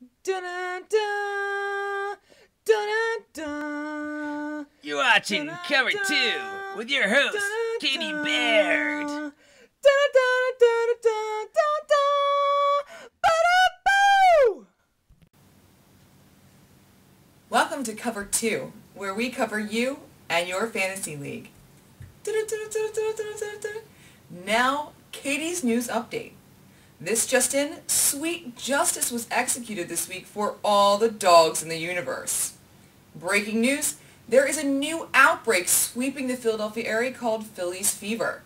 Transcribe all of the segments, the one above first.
Da-da-da, da-da-da, You're watching Cover 2 with your host, Katie Baird. Welcome to Cover 2, where we cover you and your fantasy league. Now, Katie's news update. This just in, sweet justice was executed this week for all the dogs in the universe. Breaking news, there is a new outbreak sweeping the Philadelphia area called Philly's fever.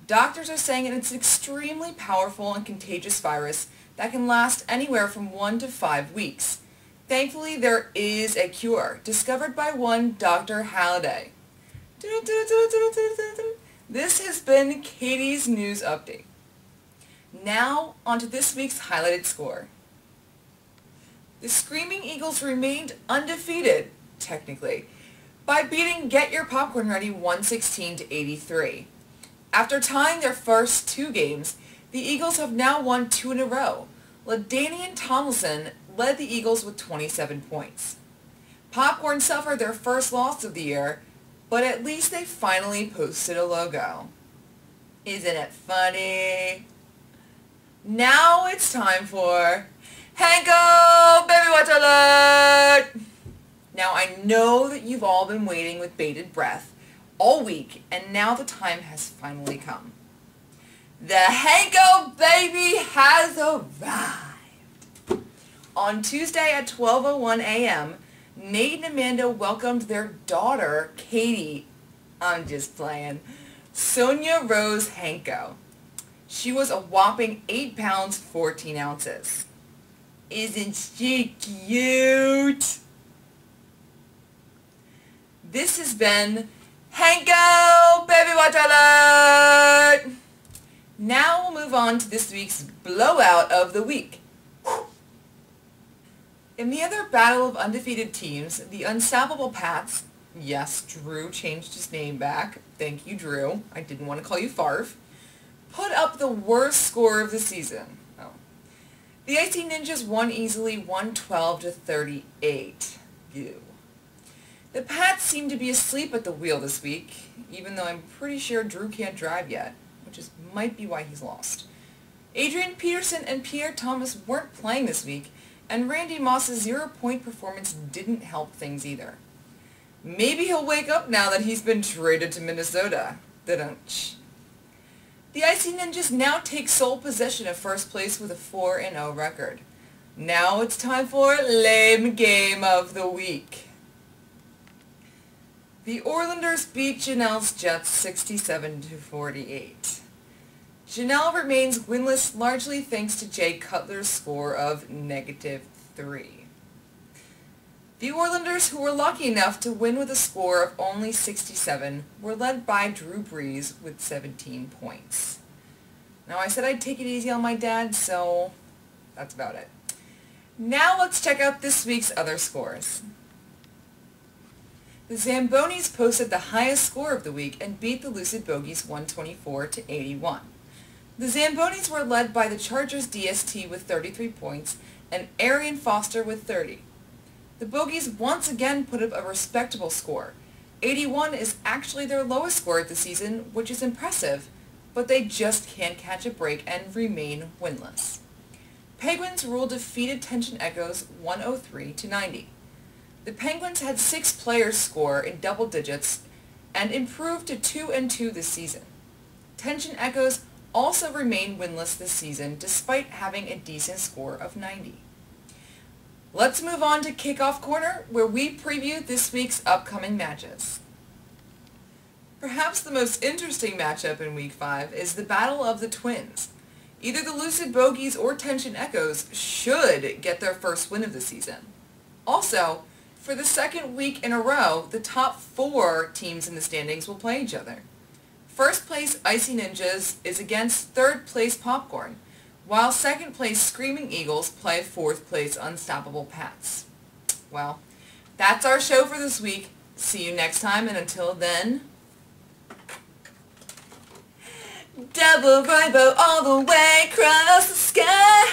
Doctors are saying it's an extremely powerful and contagious virus that can last anywhere from 1 to 5 weeks. Thankfully, there is a cure, discovered by one Dr. Halliday. This has been Katie's news update. Now, onto this week's highlighted score. The Screaming Eagles remained undefeated, technically, by beating Get Your Popcorn Ready 116-83. After tying their first 2 games, the Eagles have now won 2 in a row. LaDainian Tomlinson led the Eagles with 27 points. Popcorn suffered their first loss of the year, but at least they finally posted a logo. Isn't it funny? Now it's time for Hanko Baby Watch Alert! Now I know that you've all been waiting with bated breath all week, and now the time has finally come. The Hanko Baby has arrived! On Tuesday at 12:01 a.m., Nate and Amanda welcomed their daughter, Katie, I'm just playing, Sonia Rose Hanko. She was a whopping 8 pounds 14 ounces. Isn't she cute? This has been Hanko Baby Watch Alert! Now we'll move on to this week's blowout of the week. In the other battle of undefeated teams, the Unstoppable Pats, yes, Drew changed his name back. Thank you, Drew. I didn't want to call you Farf. Put up the worst score of the season. The Icy Ninjas won easily 112-38. Ew. The Pats seem to be asleep at the wheel this week, even though I'm pretty sure Drew can't drive yet, which might be why he's lost. Adrian Peterson and Pierre Thomas weren't playing this week, and Randy Moss's 0-point performance didn't help things either. Maybe he'll wake up now that he's been traded to Minnesota. Da-dunch. The Icy Ninjas now take sole possession of first place with a 4-0 record. Now it's time for Lame Game of the Week. The Orlanders beat Janelle's Jets 67-48. Janelle remains winless largely thanks to Jay Cutler's score of -3. The Orlanders, who were lucky enough to win with a score of only 67, were led by Drew Brees with 17 points. Now, I said I'd take it easy on my dad, so that's about it. Now let's check out this week's other scores. The Zambonis posted the highest score of the week and beat the Lucid Bogies 124-81. The Zambonis were led by the Chargers DST with 33 points and Arian Foster with 30. The Bogies once again put up a respectable score. 81 is actually their lowest score of the season, which is impressive, but they just can't catch a break and remain winless. Penguins ruled defeated Tension Echoes 103-90. The Penguins had 6 players score in double digits and improved to 2-2 this season. Tension Echoes also remain winless this season despite having a decent score of 90. Let's move on to Kickoff Corner, where we preview this week's upcoming matches. Perhaps the most interesting matchup in Week 5 is the Battle of the Twins. Either the Lucid Bogies or Tension Echoes should get their first win of the season. Also, for the second week in a row, the top 4 teams in the standings will play each other. First place Icy Ninjas is against third place Popcorn, while second place Screaming Eagles play fourth place Unstoppable Pats. Well, that's our show for this week. See you next time, and until then, double rainbow all the way across the sky.